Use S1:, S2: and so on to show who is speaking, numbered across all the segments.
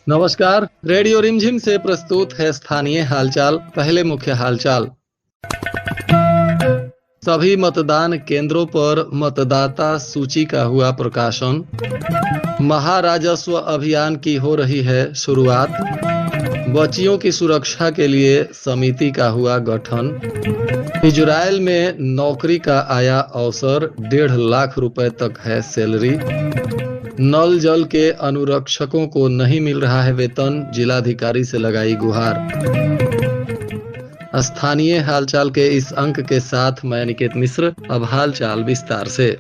S1: नमस्कार, रेडियो रिमझिम से प्रस्तुत है स्थानीय हालचाल। पहले मुख्य हालचाल। सभी मतदान केंद्रों पर मतदाता सूची का हुआ प्रकाशन। महाराजस्व अभियान की हो रही है शुरुआत। बच्चियों की सुरक्षा के लिए समिति का हुआ गठन। इजराइल में नौकरी का आया अवसर, 1.5 लाख रुपए तक है सैलरी। नल जल के अनुरक्षकों को नहीं मिल रहा है वेतन, जिलाधिकारी से लगाई गुहार। स्थानीय हालचाल के इस अंक के साथ मैं निकेत मिश्र। अब हालचाल विस्तार से।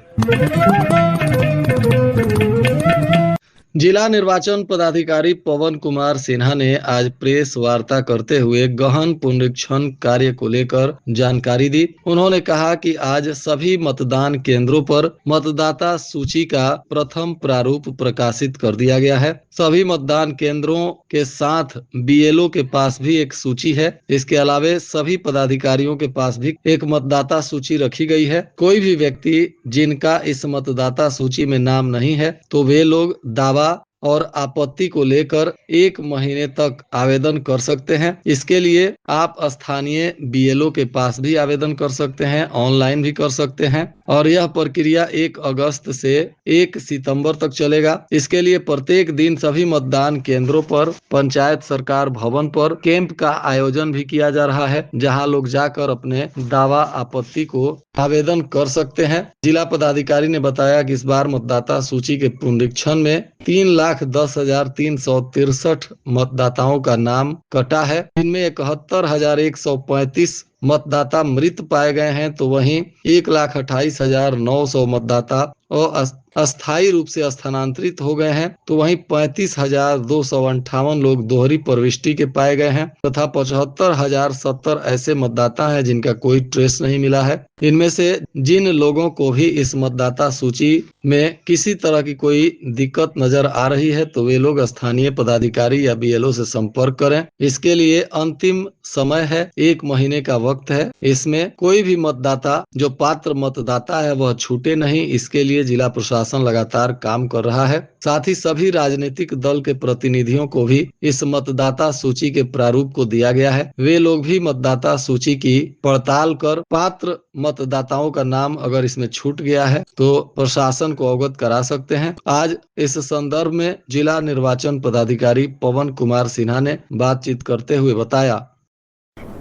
S1: जिला निर्वाचन पदाधिकारी पवन कुमार सिन्हा ने आज प्रेस वार्ता करते हुए गहन पुनरीक्षण कार्य को लेकर जानकारी दी। उन्होंने कहा कि आज सभी मतदान केंद्रों पर मतदाता सूची का प्रथम प्रारूप प्रकाशित कर दिया गया है। सभी मतदान केंद्रों के साथ बीएलओ के पास भी एक सूची है। इसके अलावे सभी पदाधिकारियों के पास भी एक मतदाता सूची रखी गई है। कोई भी व्यक्ति जिनका इस मतदाता सूची में नाम नहीं है तो वे लोग दावा और आपत्ति को लेकर 1 महीने तक आवेदन कर सकते हैं। इसके लिए आप स्थानीय बीएलओ के पास भी आवेदन कर सकते हैं, ऑनलाइन भी कर सकते हैं और यह प्रक्रिया 1 अगस्त से 1 सितंबर तक चलेगा। इसके लिए प्रत्येक दिन सभी मतदान केंद्रों पर पंचायत सरकार भवन पर कैंप का आयोजन भी किया जा रहा है, जहां लोग जाकर अपने दावा आपत्ति को आवेदन कर सकते हैं। जिला पदाधिकारी ने बताया कि इस बार मतदाता सूची के पुनरीक्षण में 3,10,363 मतदाताओं का नाम कटा है। इनमें 71,135 मतदाता मृत पाए गए हैं, तो वहीं 1,28,900 मतदाता और अस्थायी रूप से स्थानांतरित हो गए हैं, तो वहीं 35,258 लोग दोहरी प्रविष्टि के पाए गए हैं तथा 75,070 ऐसे मतदाता हैं जिनका कोई ट्रेस नहीं मिला है। इनमें से जिन लोगों को भी इस मतदाता सूची में किसी तरह की कोई दिक्कत नजर आ रही है तो वे लोग स्थानीय पदाधिकारी या बीएलओ से संपर्क करें। इसके लिए अंतिम समय है, 1 महीने का वक्त है। इसमें कोई भी मतदाता जो पात्र मतदाता है वह छूटे नहीं, इसके लिए जिला प्रशासन लगातार काम कर रहा है। साथ ही सभी राजनीतिक दल के प्रतिनिधियों को भी इस मतदाता सूची के प्रारूप को दिया गया है। वे लोग भी मतदाता सूची की पड़ताल कर पात्र मतदाताओं का नाम अगर इसमें छूट गया है तो प्रशासन को अवगत करा सकते हैं। आज इस संदर्भ में जिला निर्वाचन पदाधिकारी पवन कुमार सिन्हा ने बातचीत करते हुए बताया।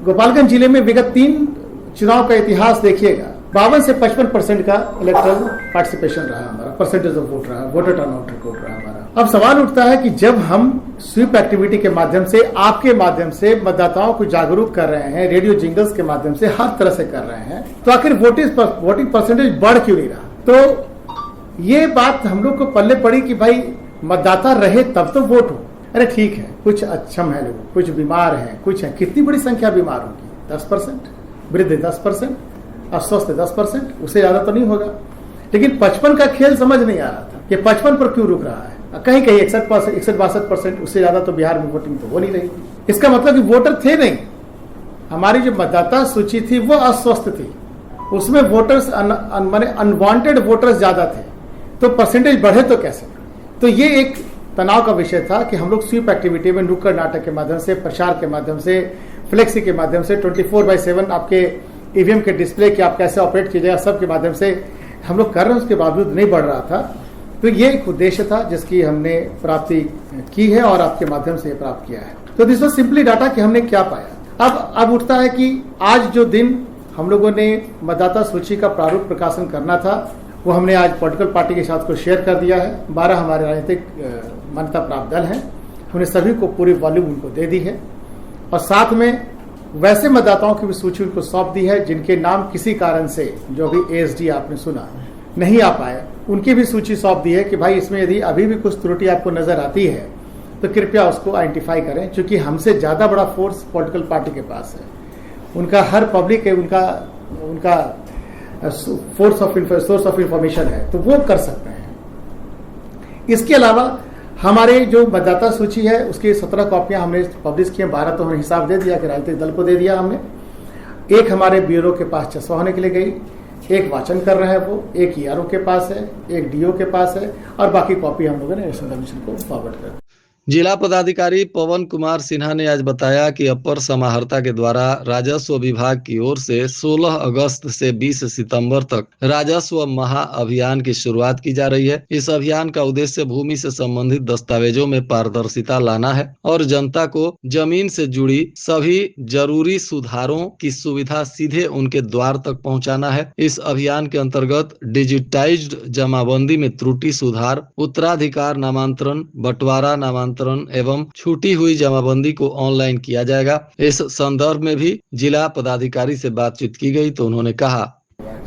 S2: गोपालगंज जिले में विगत 3 चुनाव का इतिहास देखिएगा, 52 से 55% का इलेक्टोरल पार्टिसिपेशन रहा हमारा, परसेंटेज ऑफ वोट रहा, वोटर टर्नआउट रिकॉर्ड रहा हमारा। अब सवाल उठता है कि जब हम स्वीप एक्टिविटी के माध्यम से, आपके माध्यम से मतदाताओं को जागरूक कर रहे हैं, रेडियो जिंगल्स के माध्यम से हर तरह से कर रहे हैं, तो आखिर वोटिंग परसेंटेज बढ़ क्यों नहीं रहा? तो ये बात हम लोग को पल्ले पड़ी कि भाई मतदाता रहे तब तो वोट हो। अरे ठीक है, कुछ अक्षम है लोग, कुछ बीमार हैं, कुछ है, कितनी बड़ी संख्या बीमार होगी? 10%, वृद्ध 10%, अस्वस्थ 10%, उससे ज्यादा तो नहीं होगा। लेकिन 55 का खेल समझ नहीं आ रहा था कि 55 पर क्यों रुक रहा है। कहीं 61-62%, उससे ज्यादा तो बिहार में वोटिंग तो हो नहीं रही। इसका मतलब कि वोटर थे नहीं। हमारी जो मतदाता सूची थी वो अस्वस्थ थी, उसमें वोटर्स माने अनवांटेड वोटर्स ज्यादा थे, तो परसेंटेज बढ़े तो कैसे? तो ये एक तनाव का विषय था कि हम लोग स्वीप एक्टिविटी में नुक्कड़ नाटक के माध्यम से, प्रचार के माध्यम से, फ्लेक्सी के माध्यम से, 24/7 आपके ईवीएम के डिस्प्ले की आप कैसे ऑपरेट कीजिएगा, सब के माध्यम से हम लोग कर रहे हैं। उसके बावजूद नहीं बढ़ रहा था। तो ये एक उद्देश्य था जिसकी हमने प्राप्ति की है और आपके माध्यम से प्राप्त किया है। तो दिस वाज सिंपली डाटा कि हमने क्या पाया। अब उठता है कि आज जो दिन हम लोगों ने मतदाता सूची का प्रारूप प्रकाशन करना था वो हमने आज पॉलिटिकल पार्टी के साथ को शेयर कर दिया है। 12 हमारे राजनीतिक मान्यता प्राप्त दल हैं, हमने सभी को पूरी वॉल्यूम उनको दे दी है और साथ में वैसे मतदाताओं की भी सूची उनको सौंप दी है जिनके नाम किसी कारण से, जो भी एएसडी आपने सुना, नहीं आ पाए, उनकी भी सूची सौंप दी है कि भाई इसमें यदि अभी भी कुछ त्रुटि आपको नजर आती है तो कृपया उसको आइडेंटिफाई करें। क्योंकि हमसे ज्यादा बड़ा फोर्स पॉलिटिकल पार्टी के पास है, उनका हर पब्लिक है, उनका सोर्स ऑफ इंफॉर्मेशन है, तो वो कर सकते हैं। इसके अलावा हमारे जो मतदाता सूची है उसकी 17 कॉपियां हमने पब्लिश की हैं, 12 तो हमने हिसाब दे दिया कि राजनीतिक दल को दे दिया हमने। एक हमारे ब्यूरो के पास चस्पा होने के लिए गई, एक वाचन कर रहे हैं, वो एक ईआरओ के पास है, एक डीओ के पास है, और बाकी कॉपी हम लोगों ने इलेक्शन कमीशन को फॉरवर्ड कर।
S1: जिला पदाधिकारी पवन कुमार सिन्हा ने आज बताया कि अपर समाहर्ता के द्वारा राजस्व विभाग की ओर से 16 अगस्त से 20 सितंबर तक राजस्व महाअभियान की शुरुआत की जा रही है। इस अभियान का उद्देश्य भूमि से संबंधित दस्तावेजों में पारदर्शिता लाना है और जनता को जमीन से जुड़ी सभी जरूरी सुधारों की सुविधा सीधे उनके द्वार तक पहुंचाना है। इस अभियान के अंतर्गत डिजिटाइज्ड जमाबंदी में त्रुटि सुधार, उत्तराधिकार नामांतरण, बंटवारा नामांतरण एवं छूटी हुई जमाबंदी को ऑनलाइन किया जाएगा। इस संदर्भ में भी जिला पदाधिकारी से बातचीत की गई तो उन्होंने कहा,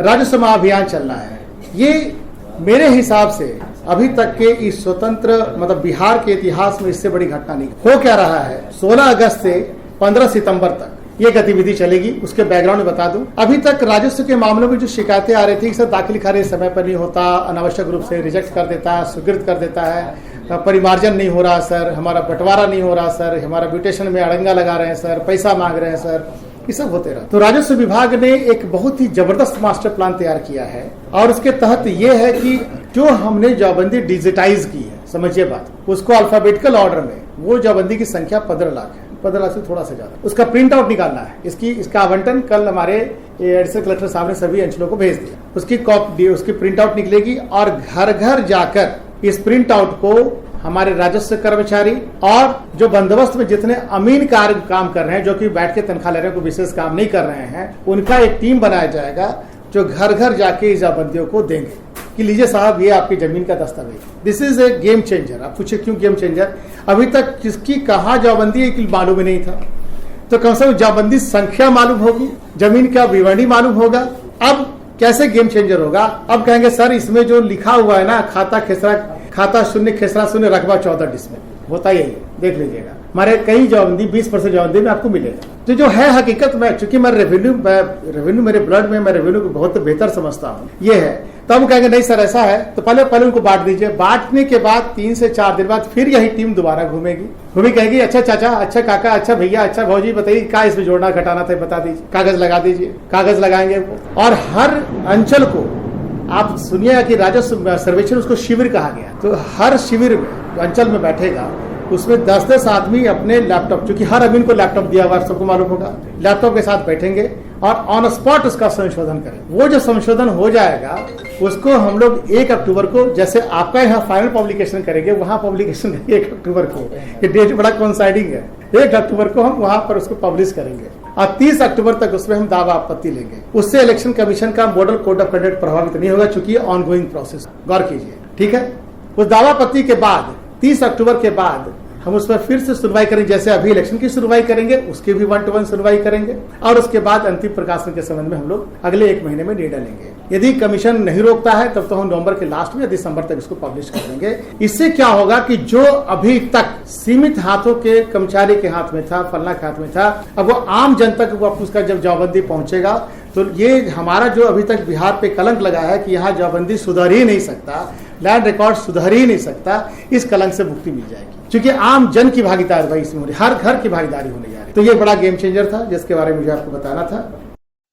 S2: राजस्व महाअभियान चलना है। ये मेरे हिसाब से अभी तक के इस स्वतंत्र मतलब बिहार के इतिहास में इससे बड़ी घटना नहीं हो। क्या रहा है, 16 अगस्त से 15 सितंबर तक ये गतिविधि चलेगी। उसके बैकग्राउंड में बता दूं, अभी तक राजस्व के मामलों में जो शिकायतें आ रही थी, सर दाखिल खारिज समय पर नहीं होता, अनावश्यक रूप से रिजेक्ट कर देता है, स्वीकृत कर देता है, परिमार्जन नहीं हो रहा सर, हमारा बंटवारा नहीं हो रहा सर, हमारा म्यूटेशन में अड़ंगा लगा रहे हैं सर, पैसा मांग रहे हैं सर, ये सब होते रहा। तो राजस्व विभाग ने एक बहुत ही जबरदस्त मास्टर प्लान तैयार किया है और उसके तहत ये है कि जो हमने जमाबंदी डिजिटाइज की है, समझिए बात, उसको अल्फाबेटिकल ऑर्डर में, वो जमाबंदी की संख्या 15 लाख है, 15 लाख से थोड़ा सा ज्यादा। उसका प्रिंट आउट निकालना है। इसका आवंटन कल हमारे एडिशनल कलेक्टर साहब ने सभी अंचलों को भेज दिया। उसकी कॉपी, उसकी प्रिंट आउट निकलेगी और घर घर जाकर इस प्रिंट आउट को हमारे राजस्व कर्मचारी और जो बंदोबस्त में जितने अमीन कार्य काम कर रहे हैं, जो कि बैठ के तनख्वाह ले रहे हैं, कोई विशेष काम नहीं कर रहे हैं, उनका एक टीम बनाया जाएगा जो घर घर जाके इस जमाबंदियों को देंगे कि लीजिए साहब ये आपकी जमीन का दस्तावेज। This is a game changer. आप पूछे क्यों गेम चेंजर? अभी तक किसकी कहाँ जमाबंदी है मालूम ही नहीं था, तो कम से कम जमाबंदी संख्या मालूम होगी, जमीन का विवरणी मालूम होगा। अब कैसे गेम चेंजर होगा? अब कहेंगे सर इसमें जो लिखा हुआ है ना, खाता 0/0 रकबा 14 डिसमिल, होता यही है, देख लीजिएगा। हमारे कई जमाबंदी 20% जमाबंदी में आपको मिलेगा। तो जो है हकीकत में, चूंकि मैं रेवेन्यू मेरे ब्लड में, मैं रेवेन्यू को बहुत बेहतर समझता हूँ, ये है। तो हम कहेंगे नहीं सर ऐसा है, तो पहले उनको बांट दीजिए। बांटने के बाद 3 से 4 दिन बाद फिर यही टीम दोबारा घूमेगी, वो भी कहेगी अच्छा चाचा, अच्छा काका, अच्छा भैया, अच्छा भौजी, बताइए क्या इसमें जोड़ना घटाना था, बता दीजिए, कागज लगा दीजिए। कागज लगाएंगे वो, और हर अंचल को आप सुनिएगा कि राजस्व सर्वेक्षण उसको शिविर कहा गया। तो हर शिविर में जो अंचल में बैठेगा उसमें 10-10 आदमी अपने लैपटॉप, क्योंकि हर अमीन को लैपटॉप दिया हुआ सबको मालूम होगा, लैपटॉप के साथ बैठेंगे और ऑन स्पॉट उसका संशोधन करेंगे। वो जो संशोधन हो जाएगा उसको हम लोग 1 अक्टूबर को, जैसे आपका यहाँ फाइनल पब्लिकेशन करेंगे, वहाँ पब्लिकेशन 1 अक्टूबर को, ये डेट बड़ा कोइंसाइडिंग है, 1 अक्टूबर को हम वहाँ पर उसको पब्लिश करेंगे और 30 अक्टूबर तक उसमें हम दावा आपत्ति लेंगे। उससे इलेक्शन कमीशन का मॉडल कोड ऑफ कंडक्ट प्रभावित नहीं होगा, चूंकि ऑनगोइंग प्रोसेस, गौर कीजिए, ठीक है। उस दावा आपत्ति के बाद 30 अक्टूबर के बाद हम उस पर फिर से सुनवाई करेंगे, जैसे अभी इलेक्शन की सुनवाई करेंगे, उसकी भी 1-to-1 सुनवाई करेंगे और उसके बाद अंतिम प्रकाशन के संबंध में हम लोग अगले 1 महीने में निर्णय लेंगे। यदि कमीशन नहीं रोकता है तब तो हम नवंबर के लास्ट में या दिसंबर तक इसको पब्लिश कर देंगे। इससे क्या होगा कि जो अभी तक सीमित हाथों के कर्मचारी के हाथ में था, फलना के हाथ में था, अब वो आम जनता को उसका जब जमाबंदी पहुंचेगा तो ये हमारा जो अभी तक बिहार पे कलंक लगा है कि यहाँ जमाबंदी सुधर ही नहीं सकता, लैंड रिकॉर्ड सुधर ही नहीं सकता, इस कलंक से मुक्ति मिल जाएगी, क्योंकि आम जन की भागीदारी भाई इसमें हो रही, हर घर की भागीदारी होने जा रही। तो ये बड़ा गेम चेंजर था जिसके बारे में मुझे आपको बताना था।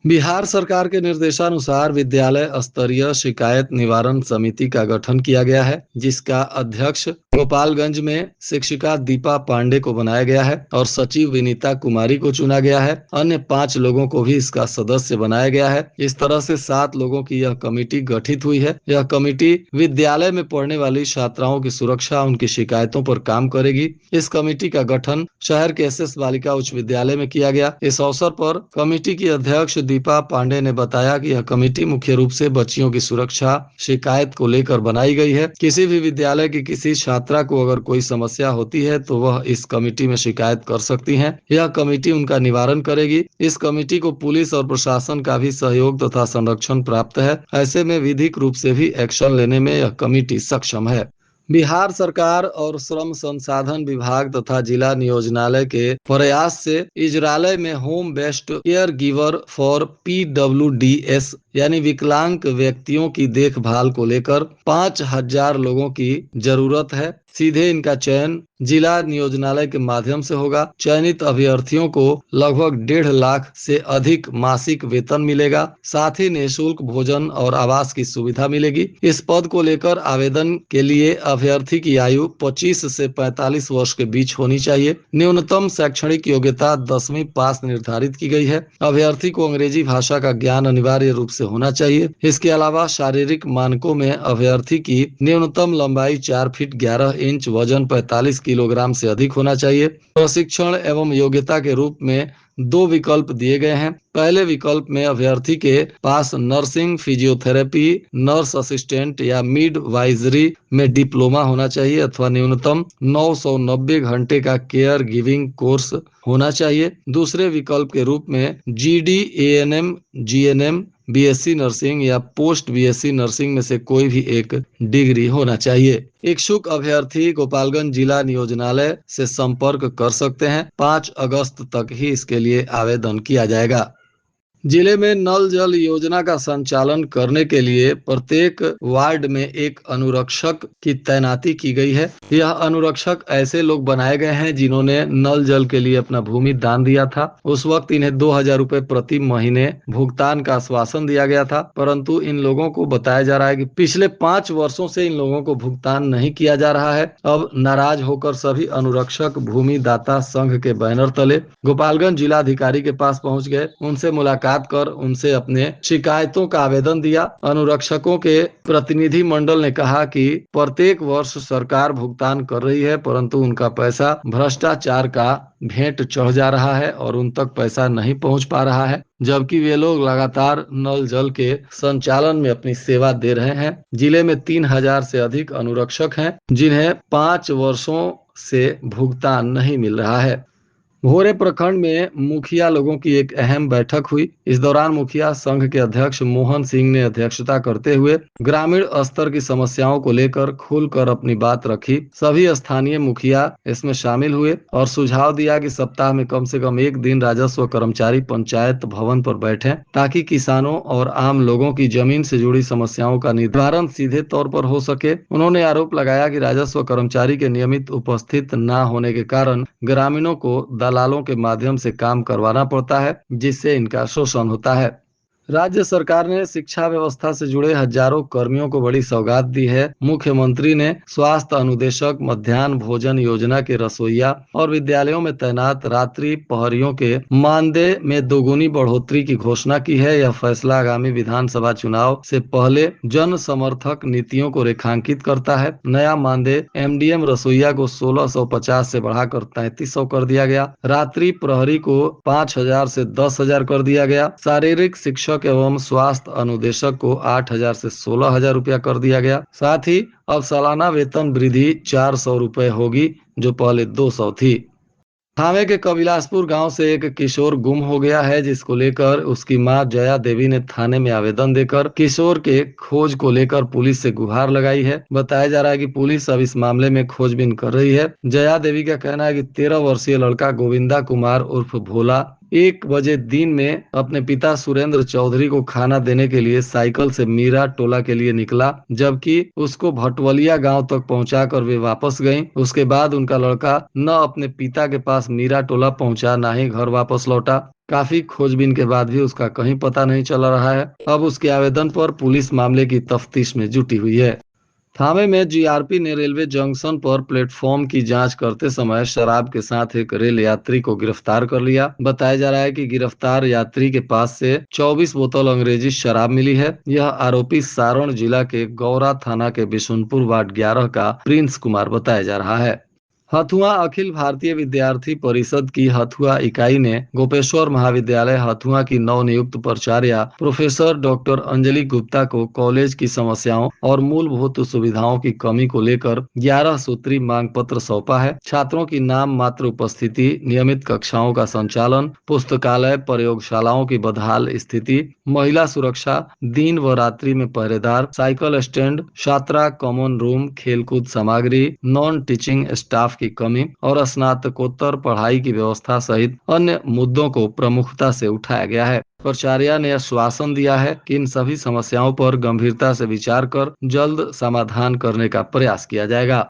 S1: बिहार सरकार के निर्देशानुसार विद्यालय स्तरीय शिकायत निवारण समिति का गठन किया गया है, जिसका अध्यक्ष गोपालगंज में शिक्षिका दीपा पांडे को बनाया गया है और सचिव विनीता कुमारी को चुना गया है। अन्य 5 लोगों को भी इसका सदस्य बनाया गया है। इस तरह से 7 लोगों की यह कमेटी गठित हुई है। यह कमेटी विद्यालय में पढ़ने वाली छात्राओं की सुरक्षा, उनकी शिकायतों पर काम करेगी। इस कमेटी का गठन शहर के SS बालिका उच्च विद्यालय में किया गया। इस अवसर पर कमेटी की अध्यक्ष दीपा पांडे ने बताया कि यह कमेटी मुख्य रूप से बच्चियों की सुरक्षा शिकायत को लेकर बनाई गई है। किसी भी विद्यालय की किसी छात्रा को अगर कोई समस्या होती है तो वह इस कमेटी में शिकायत कर सकती हैं। यह कमेटी उनका निवारण करेगी। इस कमेटी को पुलिस और प्रशासन का भी सहयोग तथा संरक्षण प्राप्त है। ऐसे में विधिक रूप से भी एक्शन लेने में यह कमेटी सक्षम है। बिहार सरकार और श्रम संसाधन विभाग तथा जिला नियोजनालय के प्रयास से इजरायल में home based care giver for PWDS यानी विकलांग व्यक्तियों की देखभाल को लेकर 5,000 लोगों की जरूरत है। सीधे इनका चयन जिला नियोजनालय के माध्यम से होगा। चयनित अभ्यर्थियों को लगभग 1.5 लाख से अधिक मासिक वेतन मिलेगा। साथ ही निःशुल्क भोजन और आवास की सुविधा मिलेगी। इस पद को लेकर आवेदन के लिए अभ्यर्थी की आयु 25 से 45 वर्ष के बीच होनी चाहिए। न्यूनतम शैक्षणिक योग्यता 10वीं पास निर्धारित की गई है। अभ्यर्थी को अंग्रेजी भाषा का ज्ञान अनिवार्य रूप से होना चाहिए। इसके अलावा शारीरिक मानकों में अभ्यर्थी की न्यूनतम लंबाई 4 फीट 11 इंच, वजन 45 किलोग्राम से अधिक होना चाहिए। प्रशिक्षण एवं योग्यता के रूप में 2 विकल्प दिए गए हैं। पहले विकल्प में अभ्यर्थी के पास नर्सिंग, फिजियोथेरेपी, नर्स असिस्टेंट या मिडवाइजरी में डिप्लोमा होना चाहिए अथवा न्यूनतम 990 घंटे का केयर गिविंग कोर्स होना चाहिए। दूसरे विकल्प के रूप में GD, ANM, GNM, BSc nursing या पोस्ट बीएससी नर्सिंग में से कोई भी एक डिग्री होना चाहिए। इच्छुक अभ्यर्थी गोपालगंज जिला नियोजनालय से संपर्क कर सकते हैं। 5 अगस्त तक ही इसके लिए आवेदन किया जाएगा। जिले में नल जल योजना का संचालन करने के लिए प्रत्येक वार्ड में एक अनुरक्षक की तैनाती की गई है। यह अनुरक्षक ऐसे लोग बनाए गए हैं जिन्होंने नल जल के लिए अपना भूमि दान दिया था। उस वक्त इन्हें 2,000 रुपए प्रति महीने भुगतान का आश्वासन दिया गया था, परंतु इन लोगों को बताया जा रहा है कि पिछले 5 वर्षों से इन लोगों को भुगतान नहीं किया जा रहा है। अब नाराज होकर सभी अनुरक्षक भूमि दाता संघ के बैनर तले गोपालगंज जिलाधिकारी के पास पहुंच गए। उनसे मुलाकात कर उनसे अपने शिकायतों का आवेदन दिया। अनुरक्षकों के प्रतिनिधि मंडल ने कहा कि प्रत्येक वर्ष सरकार भुगतान कर रही है, परंतु उनका पैसा भ्रष्टाचार का भेंट चढ़ जा रहा है और उन तक पैसा नहीं पहुंच पा रहा है, जबकि वे लोग लगातार नल जल के संचालन में अपनी सेवा दे रहे हैं। जिले में 3,000 से अधिक अनुरक्षक हैं जिन्हें 5 वर्षों से भुगतान नहीं मिल रहा है। भोरे प्रखंड में मुखिया लोगों की एक अहम बैठक हुई। इस दौरान मुखिया संघ के अध्यक्ष मोहन सिंह ने अध्यक्षता करते हुए ग्रामीण स्तर की समस्याओं को लेकर खुलकर अपनी बात रखी। सभी स्थानीय मुखिया इसमें शामिल हुए और सुझाव दिया कि सप्ताह में कम से कम एक दिन राजस्व कर्मचारी पंचायत भवन पर बैठें ताकि किसानों और आम लोगों की जमीन से जुड़ी समस्याओं का निवारण सीधे तौर पर हो सके। उन्होंने आरोप लगाया कि राजस्व कर्मचारी के नियमित उपस्थित न होने के कारण ग्रामीणों को दलालों के माध्यम से काम करवाना पड़ता है, जिससे इनका शोषण होता है। राज्य सरकार ने शिक्षा व्यवस्था से जुड़े हजारों कर्मियों को बड़ी सौगात दी है। मुख्यमंत्री ने स्वास्थ्य अनुदेशक, मध्याह्न भोजन योजना के रसोइया और विद्यालयों में तैनात रात्रि प्रहरियों के मानदेय में दोगुनी बढ़ोतरी की घोषणा की है। यह फैसला आगामी विधानसभा चुनाव से पहले जन समर्थक नीतियों को रेखांकित करता है। नया मानदेय एमडीएम रसोइया को 1650 से बढ़ाकर 3300 कर दिया गया। रात्रि प्रहरी को 5,000 से 10,000 कर दिया गया। शारीरिक शिक्षक एवं स्वास्थ्य अनुदेशक को 8,000 से 16,000 रुपया कर दिया गया। साथ ही अब सालाना वेतन वृद्धि 400 रुपए होगी, जो पहले 200 थी। थावे के कबिलासपुर गांव से एक किशोर गुम हो गया है, जिसको लेकर उसकी मां जया देवी ने थाने में आवेदन देकर किशोर के खोज को लेकर पुलिस से गुहार लगाई है। बताया जा रहा है कि पुलिस अब इस मामले में खोजबीन कर रही है। जया देवी का कहना है कि 13 वर्षीय लड़का गोविंदा कुमार उर्फ भोला 1 बजे दिन में अपने पिता सुरेंद्र चौधरी को खाना देने के लिए साइकिल से मीरा टोला के लिए निकला, जबकि उसको भटवलिया गांव तक पहुंचाकर वे वापस गईं। उसके बाद उनका लड़का न अपने पिता के पास मीरा टोला पहुंचा, न ही घर वापस लौटा। काफी खोजबीन के बाद भी उसका कहीं पता नहीं चल रहा है। अब उसके आवेदन पर पुलिस मामले की तफ्तीश में जुटी हुई है। थावे में जीआरपी ने रेलवे जंक्शन पर प्लेटफॉर्म की जांच करते समय शराब के साथ एक रेल यात्री को गिरफ्तार कर लिया। बताया जा रहा है कि गिरफ्तार यात्री के पास से 24 बोतल अंग्रेजी शराब मिली है। यह आरोपी सारण जिला के गौरा थाना के बिशुनपुर वार्ड 11 का प्रिंस कुमार बताया जा रहा है। हथुआ अखिल भारतीय विद्यार्थी परिषद की हथुआ इकाई ने गोपेश्वर महाविद्यालय हथुआ की नवनियुक्त प्राचार्य प्रोफेसर डॉक्टर अंजलि गुप्ता को कॉलेज की समस्याओं और मूलभूत सुविधाओं की कमी को लेकर 11 सूत्री मांग पत्र सौंपा है। छात्रों की नाम मात्र उपस्थिति, नियमित कक्षाओं का संचालन, पुस्तकालय प्रयोगशालाओं की बदहाल स्थिति, महिला सुरक्षा, दिन व रात्रि में पहरेदार, साइकिल स्टैंड, छात्रा कॉमन रूम, खेलकूद सामग्री, नॉन टीचिंग स्टाफ की कमी और स्नातकोत्तर पढ़ाई की व्यवस्था सहित अन्य मुद्दों को प्रमुखता से उठाया गया है। प्राचार्य ने आश्वासन दिया है कि इन सभी समस्याओं पर गंभीरता से विचार कर जल्द समाधान करने का प्रयास किया जाएगा।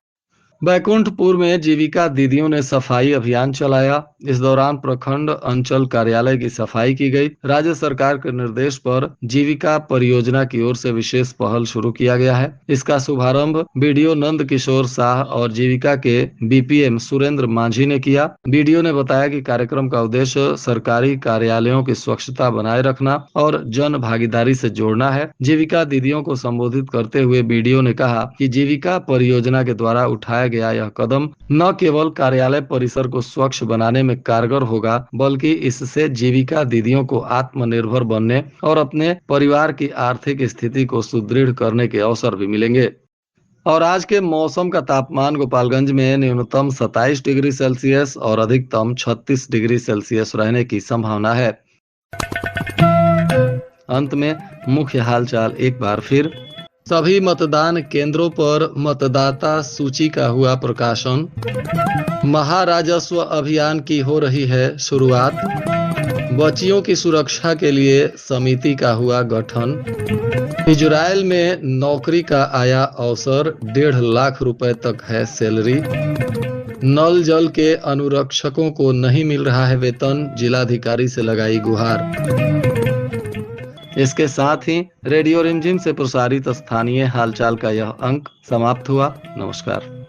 S1: बैकुंठपुर में जीविका दीदियों ने सफाई अभियान चलाया। इस दौरान प्रखंड अंचल कार्यालय की सफाई की गई। राज्य सरकार के निर्देश पर जीविका परियोजना की ओर से विशेष पहल शुरू किया गया है। इसका शुभारंभ बीडीओ नंद किशोर शाह और जीविका के बीपीएम सुरेंद्र मांझी ने किया। बीडीओ ने बताया कि कार्यक्रम का उद्देश्य सरकारी कार्यालयों की स्वच्छता बनाए रखना और जन भागीदारी से जोड़ना है। जीविका दीदियों को संबोधित करते हुए बीडीओ ने कहा कि जीविका परियोजना के द्वारा उठाया गया यह कदम न केवल कार्यालय परिसर को स्वच्छ बनाने में कारगर होगा, बल्कि इससे जीविका दीदियों को आत्मनिर्भर बनने और अपने परिवार की आर्थिक स्थिति को सुदृढ़ करने के अवसर भी मिलेंगे। और आज के मौसम का तापमान गोपालगंज में न्यूनतम 27 डिग्री सेल्सियस और अधिकतम 36 डिग्री सेल्सियस रहने की संभावना है। अंत में मुख्य हालचाल एक बार फिर। सभी मतदान केंद्रों पर मतदाता सूची का हुआ प्रकाशन। महाराजस्व अभियान की हो रही है शुरुआत। बच्चियों की सुरक्षा के लिए समिति का हुआ गठन। इजराइल में नौकरी का आया अवसर, 1.5 लाख रुपए तक है सैलरी। नल जल के अनुरक्षकों को नहीं मिल रहा है वेतन, जिलाधिकारी से लगाई गुहार। इसके साथ ही रेडियो रिमझिम से प्रसारित स्थानीय हालचाल का यह अंक समाप्त हुआ। नमस्कार।